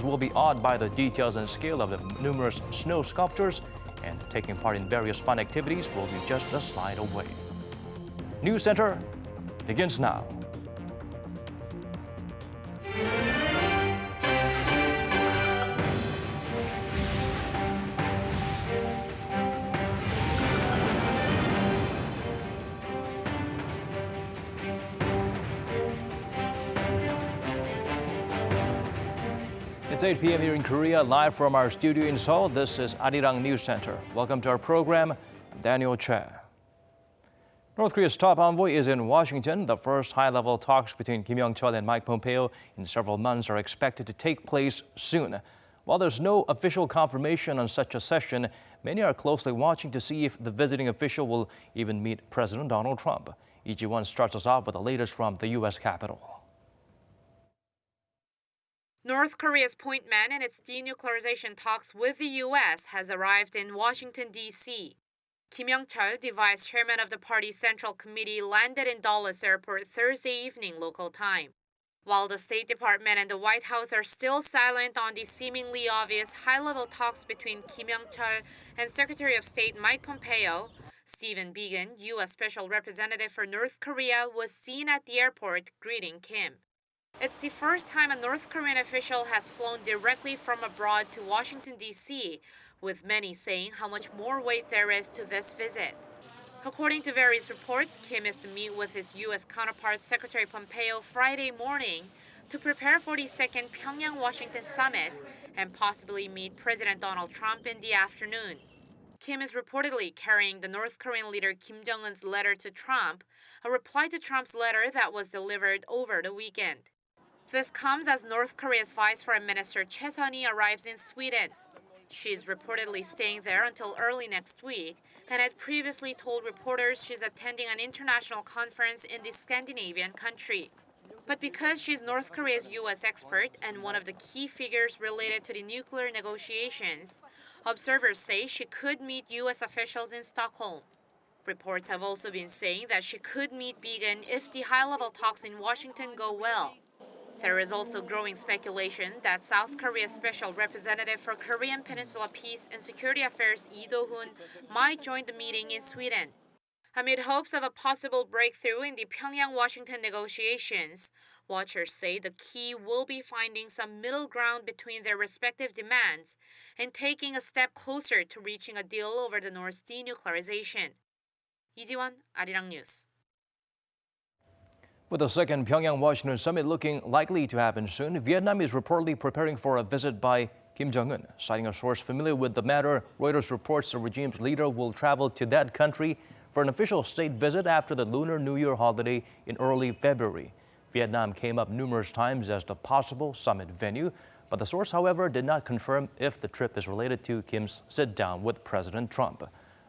Will be awed by the details and scale of the numerous snow sculptures, and taking part in various fun activities will be just a slide away. News Center begins now. It's 8 p.m. here in Korea, live from our studio in Seoul. This is Arirang News Center. Welcome to our program. I'm Daniel Che. North Korea's top envoy is in Washington. The first high-level talks between Kim Jong-un and Mike Pompeo in several months are expected to take place soon. While there's no official confirmation on such a session, many are closely watching to see if the visiting official will even meet President Donald Trump. Lee Ji-won starts us off with the latest from the U.S. Capitol. North Korea's point man in its denuclearization talks with the U.S. has arrived in Washington, D.C. Kim Jong-chol, the vice chairman of the party's Central Committee, landed in Dulles Airport Thursday evening local time. While the State Department and the White House are still silent on the seemingly obvious high-level talks between Kim Jong-chol and Secretary of State Mike Pompeo, Stephen Biegun, U.S. Special Representative for North Korea, was seen at the airport greeting Kim. It's the first time a North Korean official has flown directly from abroad to Washington, D.C., with many saying how much more weight there is to this visit. According to various reports, Kim is to meet with his U.S. counterpart Secretary Pompeo Friday morning to prepare for the second Pyongyang-Washington summit and possibly meet President Donald Trump in the afternoon. Kim is reportedly carrying the North Korean leader Kim Jong-un's letter to Trump, a reply to Trump's letter that was delivered over the weekend. This comes as North Korea's Vice Foreign Minister Choi Sun-hee arrives in Sweden. She's reportedly staying there until early next week and had previously told reporters she's attending an international conference in the Scandinavian country. But because she's North Korea's U.S. expert and one of the key figures related to the nuclear negotiations, observers say she could meet U.S. officials in Stockholm. Reports have also been saying that she could meet Biegun if the high-level talks in Washington go well. There is also growing speculation that South Korea's Special Representative for Korean Peninsula Peace and Security Affairs Lee Do-hoon might join the meeting in Sweden. Amid hopes of a possible breakthrough in the Pyongyang-Washington negotiations, watchers say the key will be finding some middle ground between their respective demands and taking a step closer to reaching a deal over the North's denuclearization. Lee Ji-won, Arirang News. With the second Pyongyang-Washington summit looking likely to happen soon, Vietnam is reportedly preparing for a visit by Kim Jong-un. Citing a source familiar with the matter, Reuters reports the regime's leader will travel to that country for an official state visit after the Lunar New Year holiday in early February. Vietnam came up numerous times as the possible summit venue, but the source, however, did not confirm if the trip is related to Kim's sit-down with President Trump.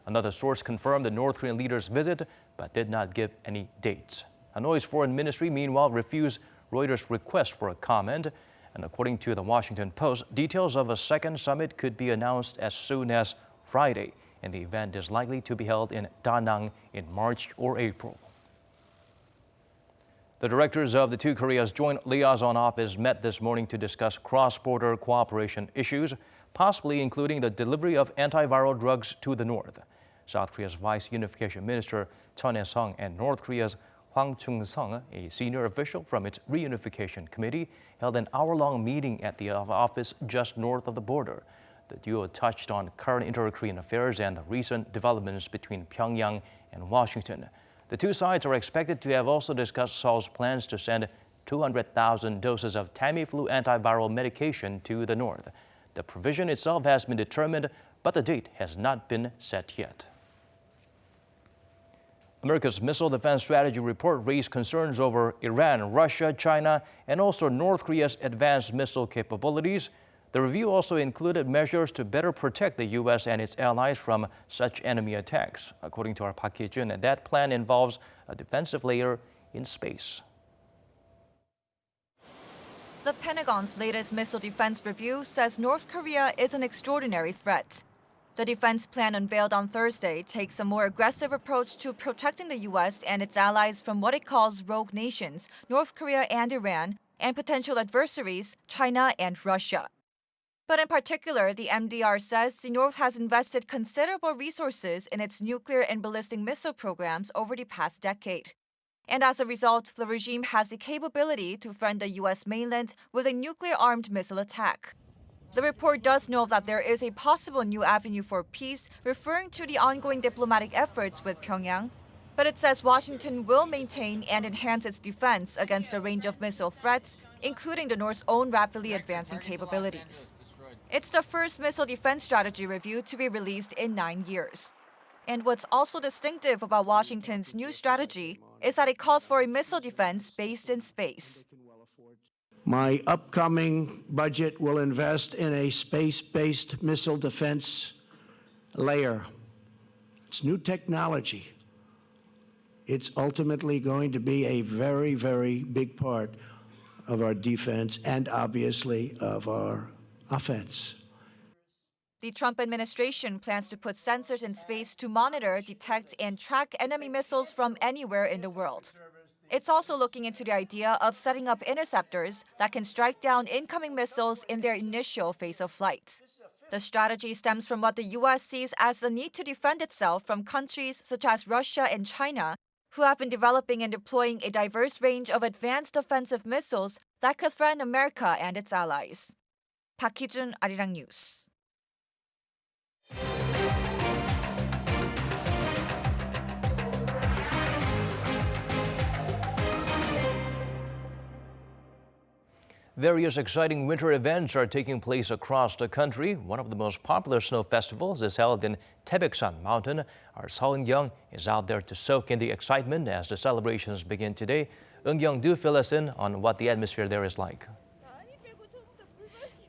Another source confirmed the North Korean leader's visit, but did not give any dates. Hanoi's foreign ministry, meanwhile, refused Reuters' request for a comment. And according to the Washington Post, details of a second summit could be announced as soon as Friday, and the event is likely to be held in Da Nang in March or April. The directors of the two Koreas' joint liaison office met this morning to discuss cross-border cooperation issues, possibly including the delivery of antiviral drugs to the north. South Korea's Vice Unification Minister Chun Hae-sung and North Korea's Hwang Chung-sung, a senior official from its reunification committee, held an hour-long meeting at the office just north of the border. The duo touched on current inter-Korean affairs and the recent developments between Pyongyang and Washington. The two sides are expected to have also discussed Seoul's plans to send 200,000 doses of Tamiflu antiviral medication to the north. The provision itself has been determined, but the date has not been set yet. America's Missile Defense Strategy report raised concerns over Iran, Russia, China, and also North Korea's advanced missile capabilities. The review also included measures to better protect the U.S. and its allies from such enemy attacks. According to our Park Hee-jun, that plan involves a defensive layer in space. The Pentagon's latest missile defense review says North Korea is an extraordinary threat. The defense plan unveiled on Thursday takes a more aggressive approach to protecting the U.S. and its allies from what it calls rogue nations, North Korea and Iran, and potential adversaries, China and Russia. But in particular, the MDR says the North has invested considerable resources in its nuclear and ballistic missile programs over the past decade. And as a result, the regime has the capability to threaten the U.S. mainland with a nuclear-armed missile attack. The report does note that there is a possible new avenue for peace, referring to the ongoing diplomatic efforts with Pyongyang. But it says Washington will maintain and enhance its defense against a range of missile threats, including the North's own rapidly advancing capabilities. It's the first missile defense strategy review to be released in 9 years. And what's also distinctive about Washington's new strategy is that it calls for a missile defense based in space. My upcoming budget will invest in a space-based missile defense layer. It's new technology. It's ultimately going to be a very, very big part of our defense and obviously of our offense. The Trump administration plans to put sensors in space to monitor, detect, and track enemy missiles from anywhere in the world. It's also looking into the idea of setting up interceptors that can strike down incoming missiles in their initial phase of flight. The strategy stems from what the U.S. sees as the need to defend itself from countries such as Russia and China, who have been developing and deploying a diverse range of advanced offensive missiles that could threaten America and its allies. Park Hee-jun, Arirang News. Various exciting winter events are taking place across the country. One of the most popular snow festivals is held in Taebaek Snow Mountain. Our Seo Eun-young is out there to soak in the excitement as the celebrations begin today. Eun-young, do fill us in on what the atmosphere there is like.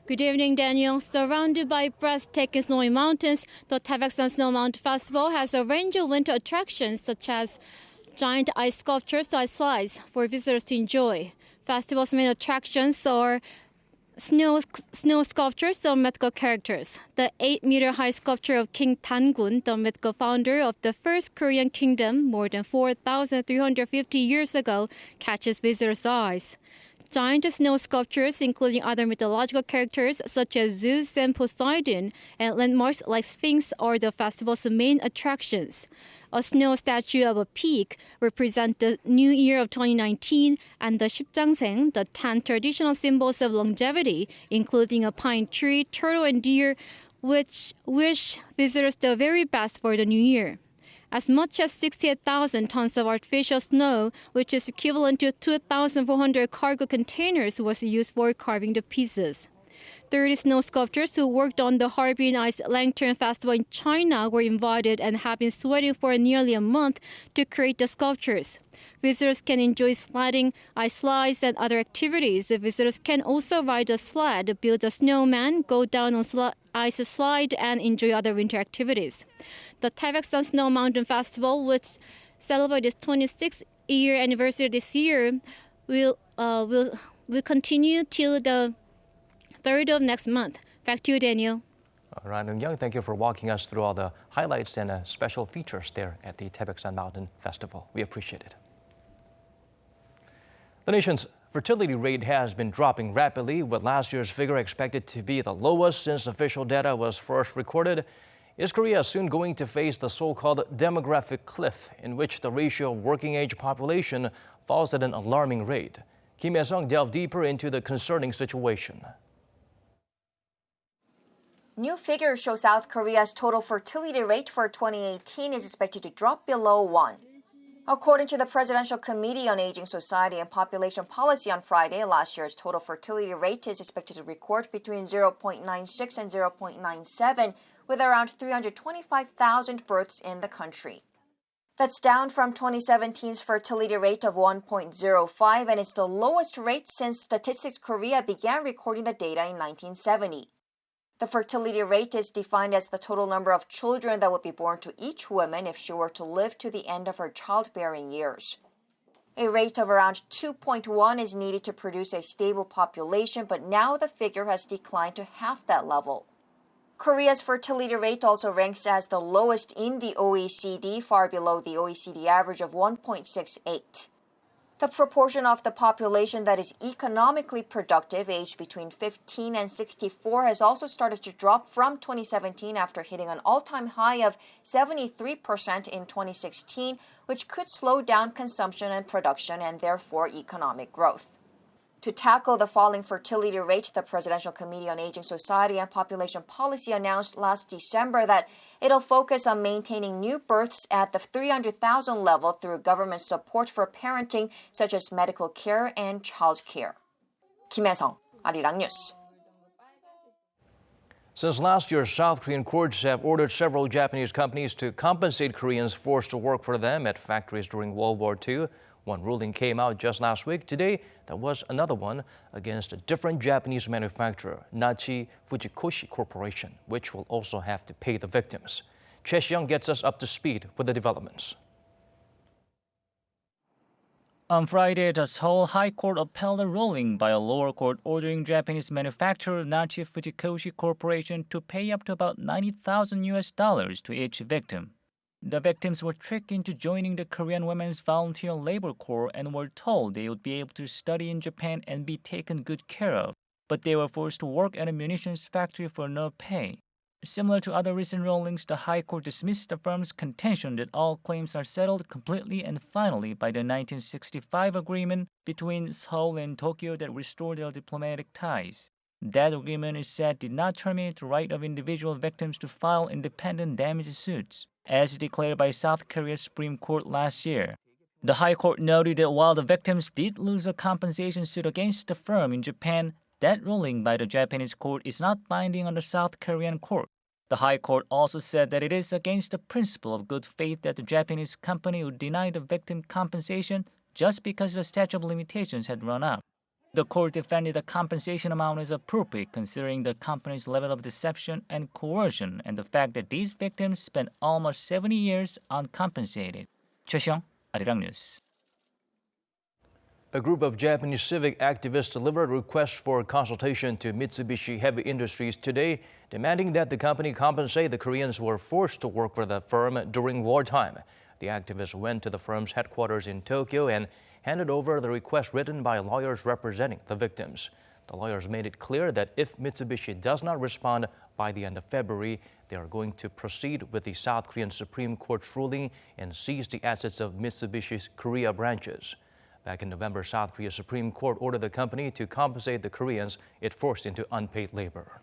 Good evening, Daniel. Surrounded by breathtaking snowy mountains, the Taebaek Snow Mountain Festival has a range of winter attractions such as giant ice sculptures, ice slides for visitors to enjoy. Festival's main attractions are snow sculptures of mythical characters. The 8-meter-high sculpture of King Dangun, the mythical founder of the first Korean kingdom more than 4,350 years ago, catches visitors' eyes. Giant snow sculptures, including other mythological characters such as Zeus and Poseidon, and landmarks like Sphinx are the festival's main attractions. A snow statue of a peak represents the new year of 2019, and the 십장생, the 10 traditional symbols of longevity, including a pine tree, turtle, and deer, which wish visitors the very best for the new year. As much as 68,000 tons of artificial snow, which is equivalent to 2,400 cargo containers, was used for carving the pieces. 30 snow sculptors who worked on the Harbin Ice Lantern Festival in China were invited and have been sweating for nearly a month to create the sculptures. Visitors can enjoy sledding, ice slides, and other activities. Visitors can also ride a sled, build a snowman, go down on ice slide, and enjoy other winter activities. The Taebaek Snow Mountain Festival, which celebrates its 26th year anniversary this year, will continue till the 3rd of next month. Back to you, Daniel. All right, Eun-young, thank you for walking us through all the highlights and special features there at the Taebaek Snow Mountain Festival. We appreciate it. The nation's fertility rate has been dropping rapidly, with last year's figure expected to be the lowest since official data was first recorded. Is Korea soon going to face the so-called demographic cliff, in which the ratio of working-age population falls at an alarming rate? Kim Hye-sung delved deeper into the concerning situation. New figures show South Korea's total fertility rate for 2018 is expected to drop below 1. According to the Presidential Committee on Aging Society and Population Policy on Friday, last year's total fertility rate is expected to record between 0.96 and 0.97, with around 325,000 births in the country. That's down from 2017's fertility rate of 1.05, and it's the lowest rate since Statistics Korea began recording the data in 1970. The fertility rate is defined as the total number of children that would be born to each woman if she were to live to the end of her childbearing years. A rate of around 2.1 is needed to produce a stable population, but now the figure has declined to half that level. Korea's fertility rate also ranks as the lowest in the OECD, far below the OECD average of 1.68. The proportion of the population that is economically productive, aged between 15 and 64, has also started to drop from 2017 after hitting an all-time high of 73% in 2016, which could slow down consumption and production and therefore economic growth. To tackle the falling fertility rate, the Presidential Committee on Aging Society and Population Policy announced last December that it'll focus on maintaining new births at the 300,000 level through government support for parenting, such as medical care and child care. Kim Hae-sung, Arirang News. Since last year, South Korean courts have ordered several Japanese companies to compensate Koreans forced to work for them at factories during World War II. One ruling came out just last week. Today, there was another one against a different Japanese manufacturer, Nachi Fujikoshi Corporation, which will also have to pay the victims. Choi Young gets us up to speed with the developments. On Friday, the Seoul High Court upheld a ruling by a lower court ordering Japanese manufacturer Nachi Fujikoshi Corporation to pay up to about $90,000 to each victim. The victims were tricked into joining the Korean Women's Volunteer Labor Corps and were told they would be able to study in Japan and be taken good care of, but they were forced to work at a munitions factory for no pay. Similar to other recent rulings, the High Court dismissed the firm's contention that all claims are settled completely and finally by the 1965 agreement between Seoul and Tokyo that restored their diplomatic ties. That agreement, it said, did not terminate the right of individual victims to file independent damage suits, as declared by South Korea's Supreme Court last year. The High Court noted that while the victims did lose a compensation suit against the firm in Japan, that ruling by the Japanese court is not binding on the South Korean court. The High Court also said that it is against the principle of good faith that the Japanese company would deny the victim compensation just because the statute of limitations had run out. The court defended the compensation amount as appropriate considering the company's level of deception and coercion and the fact that these victims spent almost 70 years uncompensated. Choi Young, Arirang News. A group of Japanese civic activists delivered a request for consultation to Mitsubishi Heavy Industries today, demanding that the company compensate the Koreans who were forced to work for the firm during wartime. The activists went to the firm's headquarters in Tokyo and handed over the request written by lawyers representing the victims. The lawyers made it clear that if Mitsubishi does not respond by the end of February, they are going to proceed with the South Korean Supreme Court's ruling and seize the assets of Mitsubishi's Korea branches. Back in November, South Korea's Supreme Court ordered the company to compensate the Koreans it forced into unpaid labor.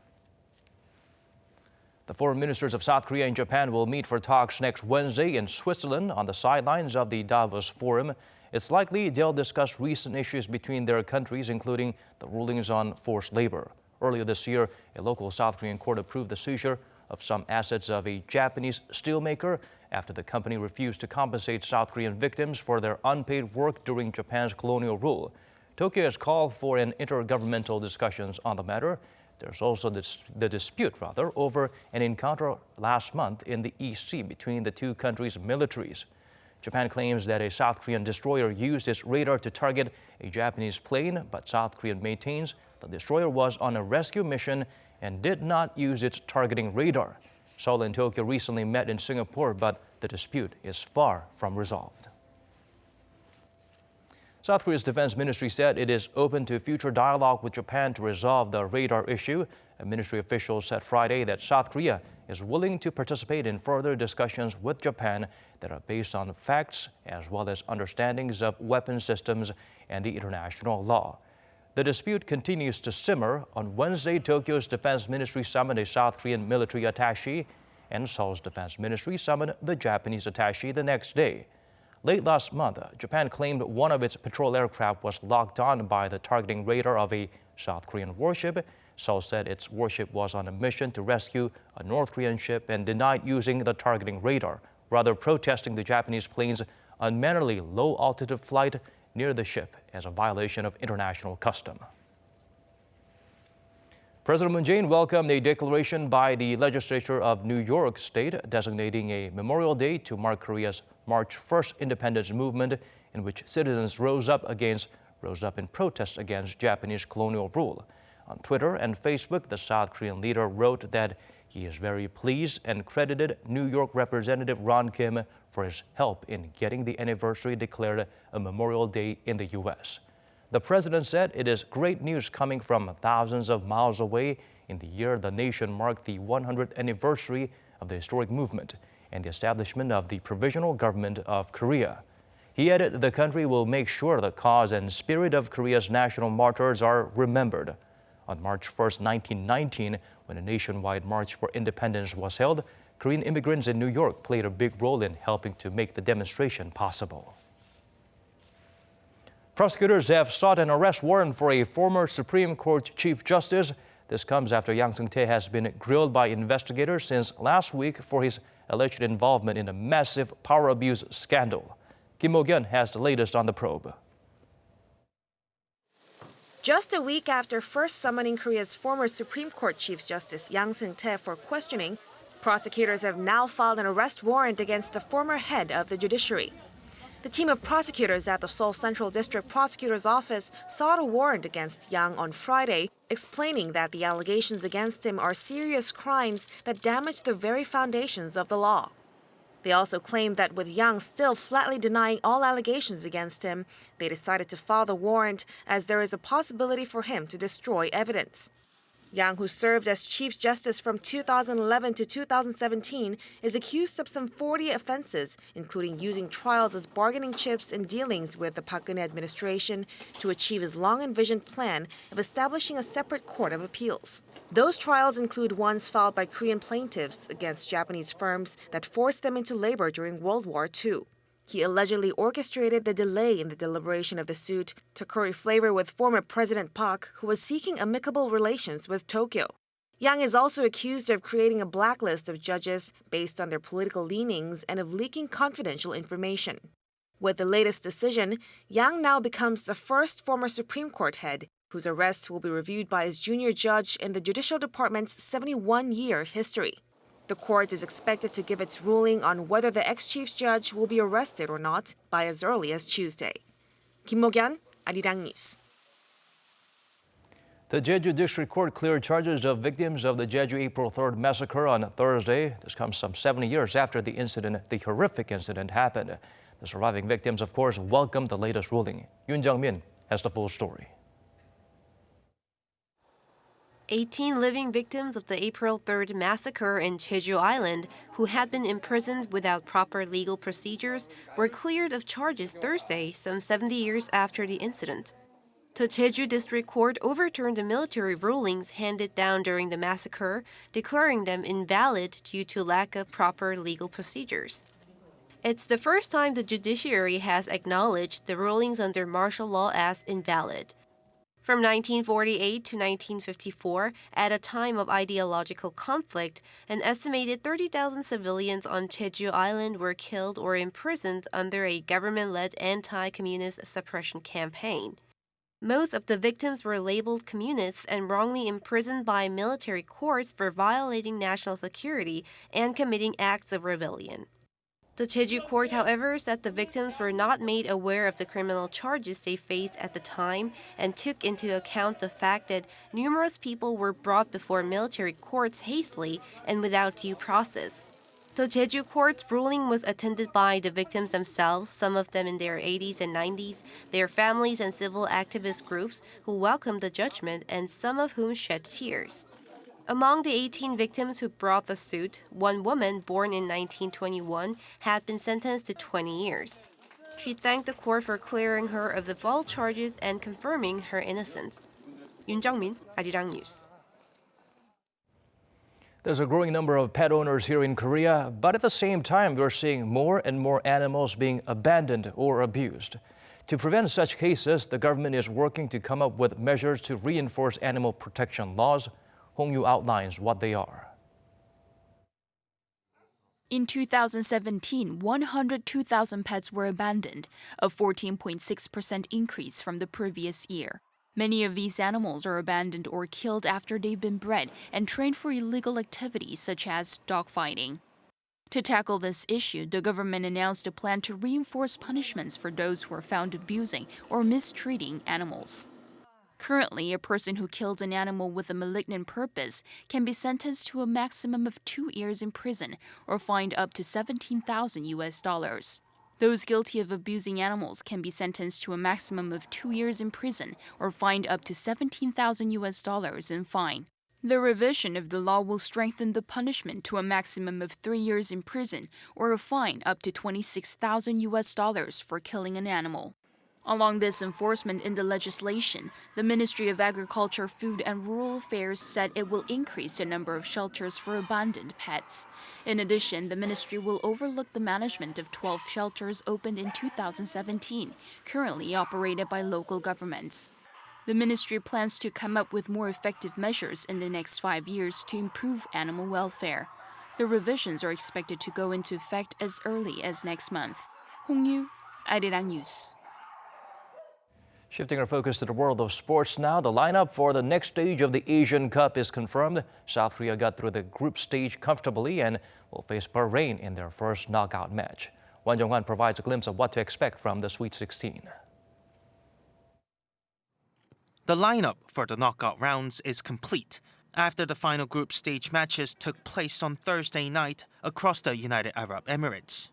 The foreign ministers of South Korea and Japan will meet for talks next Wednesday in Switzerland on the sidelines of the Davos Forum. It's likely they'll discuss recent issues between their countries, including the rulings on forced labor. Earlier this year, a local South Korean court approved the seizure of some assets of a Japanese steelmaker after the company refused to compensate South Korean victims for their unpaid work during Japan's colonial rule. Tokyo has called for an intergovernmental discussions on the matter. There's also the dispute over an encounter last month in the East Sea between the two countries' militaries. Japan claims that a South Korean destroyer used its radar to target a Japanese plane, but South Korea maintains the destroyer was on a rescue mission and did not use its targeting radar. Seoul and Tokyo recently met in Singapore, but the dispute is far from resolved. South Korea's defense ministry said it is open to future dialogue with Japan to resolve the radar issue. A ministry official said Friday that South Korea is willing to participate in further discussions with Japan that are based on facts as well as understandings of weapon systems and the international law. The dispute continues to simmer. On Wednesday, Tokyo's defense ministry summoned a South Korean military attaché, and Seoul's defense ministry summoned the Japanese attaché the next day. Late last month, Japan claimed one of its patrol aircraft was locked on by the targeting radar of a South Korean warship. Seoul said its warship was on a mission to rescue a North Korean ship and denied using the targeting radar, rather protesting the Japanese plane's unmannerly low-altitude flight near the ship as a violation of international custom. President Moon Jae-in welcomed a declaration by the legislature of New York State designating a Memorial Day to mark Korea's March 1st independence movement, in which citizens rose up in protest against Japanese colonial rule. On Twitter and Facebook, the South Korean leader wrote that He is very pleased and credited New York Representative Ron Kim for his help in getting the anniversary declared a Memorial Day in the U.S. The president said it is great news coming from thousands of miles away in the year the nation marked the 100th anniversary of the historic movement and the establishment of the Provisional Government of Korea. He added the country will make sure the cause and spirit of Korea's national martyrs are remembered. On March 1, 1919, when a nationwide March for Independence was held, Korean immigrants in New York played a big role in helping to make the demonstration possible. Prosecutors have sought an arrest warrant for a former Supreme Court Chief Justice. This comes after Yang Seung-tae has been grilled by investigators since last week for his alleged involvement in a massive power abuse scandal. Kim Mo-kyun has the latest on the probe. Just a week after first summoning Korea's former Supreme Court Chief Justice Yang Seung-tae for questioning, prosecutors have now filed an arrest warrant against the former head of the judiciary. The team of prosecutors at the Seoul Central District Prosecutor's Office sought a warrant against Yang on Friday, explaining that the allegations against him are serious crimes that damage the very foundations of the law. They also claimed that with Yang still flatly denying all allegations against him, they decided to file the warrant as there is a possibility for him to destroy evidence. Yang, who served as Chief Justice from 2011 to 2017, is accused of some 40 offenses, including using trials as bargaining chips in dealings with the Park Geun-hye administration to achieve his long-envisioned plan of establishing a separate court of appeals. Those trials include ones filed by Korean plaintiffs against Japanese firms that forced them into labor during World War II. He allegedly orchestrated the delay in the deliberation of the suit to curry favor with former President Park, who was seeking amicable relations with Tokyo. Yang is also accused of creating a blacklist of judges based on their political leanings and of leaking confidential information. With the latest decision, Yang now becomes the first former Supreme Court head whose arrest will be reviewed by his junior judge in the Judicial Department's 71-year history. The court is expected to give its ruling on whether the ex-chief judge will be arrested or not by as early as Tuesday. Kim Mo-kyun, Arirang News. The Jeju District Court cleared charges of victims of the Jeju April 3rd massacre on Thursday. This comes some 70 years after the horrific incident happened. The surviving victims, of course, welcomed the latest ruling. Yoon Jung-min has the full story. 18 living victims of the April 3rd massacre in Jeju Island, who had been imprisoned without proper legal procedures, were cleared of charges Thursday, some 70 years after the incident. The Jeju District Court overturned the military rulings handed down during the massacre, declaring them invalid due to lack of proper legal procedures. It's the first time the judiciary has acknowledged the rulings under martial law as invalid. From 1948 to 1954, at a time of ideological conflict, an estimated 30,000 civilians on Jeju Island were killed or imprisoned under a government-led anti-communist suppression campaign. Most of the victims were labeled communists and wrongly imprisoned by military courts for violating national security and committing acts of rebellion. The Jeju court, however, said the victims were not made aware of the criminal charges they faced at the time and took into account the fact that numerous people were brought before military courts hastily and without due process. The Jeju court's ruling was attended by the victims themselves, some of them in their 80s and 90s, their families and civil activist groups who welcomed the judgment and some of whom shed tears. Among the 18 victims who brought the suit, one woman born in 1921 had been sentenced to 20 years. She thanked the court for clearing her of the false charges and confirming her innocence. Yoon Jung-min, Arirang News. There's a growing number of pet owners here in Korea, but at the same time, we're seeing more and more animals being abandoned or abused. To prevent such cases, the government is working to come up with measures to reinforce animal protection laws. Hong Yu outlines what they are. In 2017, 102,000 pets were abandoned, a 14.6% increase from the previous year. Many of these animals are abandoned or killed after they've been bred and trained for illegal activities such as dogfighting. To tackle this issue, the government announced a plan to reinforce punishments for those who are found abusing or mistreating animals. Currently, a person who kills an animal with a malignant purpose can be sentenced to a maximum of 2 years in prison or fined up to 17,000 US dollars. Those guilty of abusing animals can be sentenced to a maximum of 2 years in prison or fined up to 17,000 US dollars in fine. The revision of the law will strengthen the punishment to a maximum of 3 years in prison or a fine up to 26,000 US dollars for killing an animal. Along this enforcement in the legislation, the Ministry of Agriculture, Food and Rural Affairs said it will increase the number of shelters for abandoned pets. In addition, the ministry will overlook the management of 12 shelters opened in 2017, currently operated by local governments. The ministry plans to come up with more effective measures in the next 5 years to improve animal welfare. The revisions are expected to go into effect as early as next month. Hong Yu, Arirang News. Shifting our focus to the world of sports now, the lineup for the next stage of the Asian Cup is confirmed. South Korea got through the group stage comfortably and will face Bahrain in their first knockout match. Won Jong-hwan provides a glimpse of what to expect from the Sweet 16. The lineup for the knockout rounds is complete after the final group stage matches took place on Thursday night across the United Arab Emirates.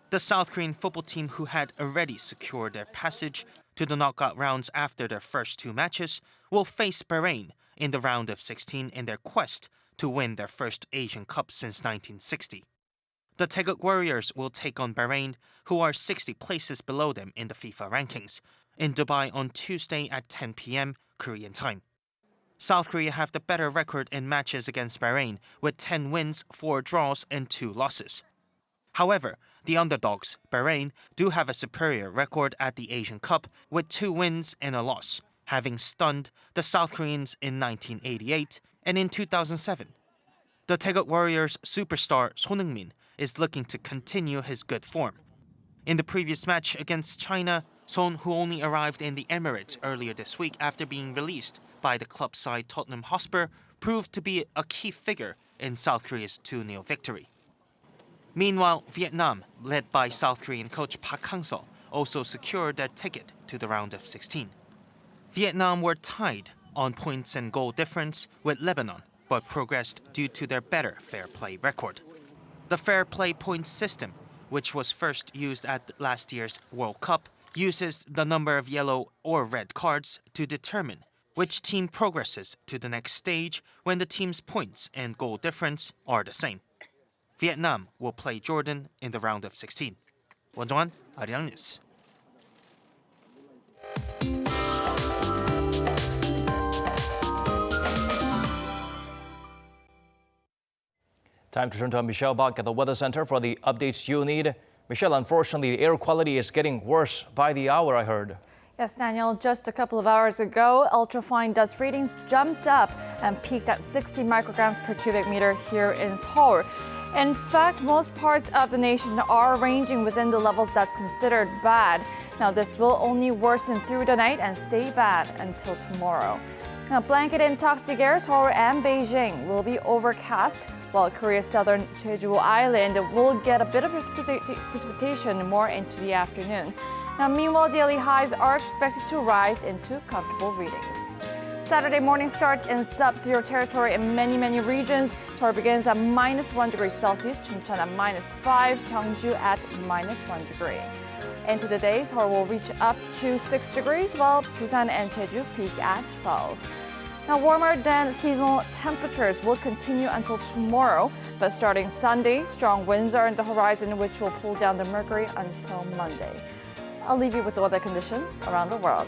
The South Korean football team, who had already secured their passage to the knockout rounds after their first 2 matches, will face Bahrain in the round of 16 in their quest to win their first Asian Cup since 1960. The Taebaek Warriors will take on Bahrain, who are 60 places below them in the FIFA rankings, in Dubai on Tuesday at 10 p.m. Korean time. South Korea have the better record in matches against Bahrain, with 10 wins, 4 draws and 2 losses. However, the underdogs, Bahrain, do have a superior record at the Asian Cup with 2 wins and a loss, having stunned the South Koreans in 1988 and in 2007. The Taebaek Warriors superstar Son Heung-min is looking to continue his good form. In the previous match against China, Son, who only arrived in the Emirates earlier this week after being released by the club side Tottenham Hotspur, proved to be a key figure in South Korea's 2-0 victory. Meanwhile, Vietnam, led by South Korean coach Park Hang-seo, also secured their ticket to the round of 16. Vietnam were tied on points and goal difference with Lebanon, but progressed due to their better fair play record. The fair play points system, which was first used at last year's World Cup, uses the number of yellow or red cards to determine which team progresses to the next stage when the team's points and goal difference are the same. Vietnam will play Jordan in the round of 16. Won Jong-hwan, Arirang News. Time to turn to Michelle Bach at the Weather Center for the updates you need. Michelle, unfortunately, the air quality is getting worse by the hour, I heard. Yes, Daniel, just a couple of hours ago, ultrafine dust readings jumped up and peaked at 60 micrograms per cubic meter here in Seoul. In fact, most parts of the nation are ranging within the levels that's considered bad. Now, this will only worsen through the night and stay bad until tomorrow. Now, blanket in toxic air, Seoul and Beijing will be overcast, while Korea's southern Jeju Island will get a bit of precipitation more into the afternoon. Now, meanwhile, daily highs are expected to rise into comfortable readings. Saturday morning starts in sub-zero territory in many regions. Seoul begins at -1 degree Celsius, Chuncheon at -5, Gyeongju at -1 degree. Into the day, Seoul will reach up to 6 degrees, while Busan and Jeju peak at 12. Now, warmer than seasonal temperatures will continue until tomorrow, but starting Sunday, strong winds are on the horizon, which will pull down the mercury until Monday. I'll leave you with the weather conditions around the world.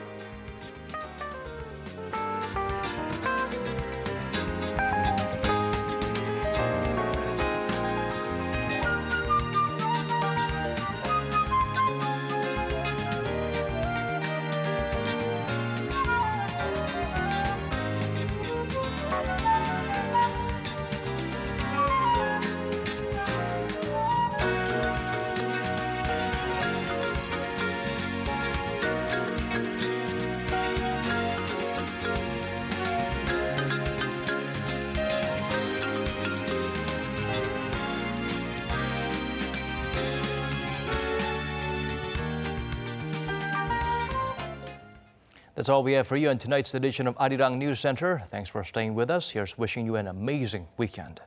That's all we have for you on tonight's edition of Arirang News Center. Thanks for staying with us. Here's wishing you an amazing weekend.